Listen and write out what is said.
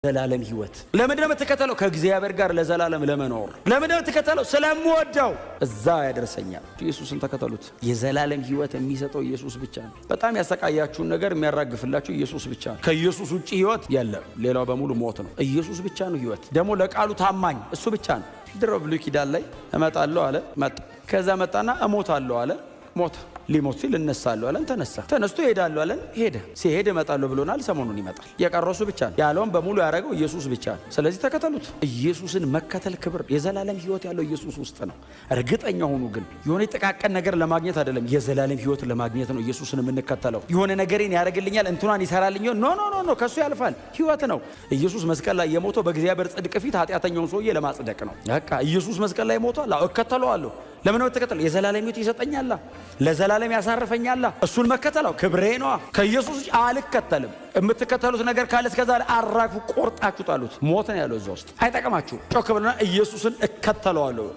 ዘላለም ህይወት ለምንድነው የምትከተለው? ከእግዚአብሔር ጋር ለዘላለም ለመኖር። ለምንድነው የምትከተለው? ስለምወደው እዛ ያደርሰኛል። ኢየሱስን ተከተሉት። የዘላለም ህይወት የሚሰጠው ኢየሱስ ብቻ ነው። በጣም ያሰቃያችሁን ነገር የሚያራግፍላችሁ ኢየሱስ ብቻ ነው። ከኢየሱስ ውጪ ህይወት የለም። ሌላው በሙሉ ሞት ነው። ኢየሱስ ብቻ ነው ህይወት። ደግሞ ለቃሉ ታማኝ እሱ ብቻ ነው። ድሮ ብሉይ ኪዳን ላይ እመጣለሁ አለ፣ መጣ። ከዛ መጣና እሞታለሁ አለ፣ ሞተ። ሊሞት ሲል እነሳለሁ አለን፣ ተነሳ። ተነስቶ ሄዳለሁ አለን፣ ሄደ። ሲሄድ እመጣለሁ ብሎናል፣ ሰሞኑን ይመጣል። የቀረሱ ብቻ ነው ያለውን በሙሉ ያደረገው ኢየሱስ ብቻ ነው። ስለዚህ ተከተሉት። ኢየሱስን መከተል ክብር፣ የዘላለም ህይወት ያለው ኢየሱስ ውስጥ ነው። እርግጠኛ ሆኑ። ግን የሆነ ጥቃቅን ነገር ለማግኘት አይደለም፣ የዘላለም ህይወት ለማግኘት ነው ኢየሱስን የምንከተለው። የሆነ ነገርን ያደርግልኛል፣ እንትኗን ይሰራልኝ፣ ኖ ከሱ ያልፋል። ህይወት ነው። ኢየሱስ መስቀል ላይ የሞተው በእግዚአብሔር ጽድቅ ፊት ኃጢአተኛውን ሰውዬ ለማጽደቅ ነው። በቃ ኢየሱስ መስቀል ላይ ሞቷል፣ እከተለዋለሁ። ለምን ነው ተከተለው? የዘላለም ህይወት ይሰጠኛል፣ ለዘላለም ያሳርፈኛል። እሱን መከተለው ክብሬ ነው። ከኢየሱስ አልከተልም። የምትከተሉት ነገር ካለ እስከዛ አራግፉ፣ ቆርጣችሁ ጣሉት። ሞት ነው ያለው እዛ ውስጥ፣ አይጠቅማችሁ። ጮክ ብለና ኢየሱስን እከተለዋለሁ።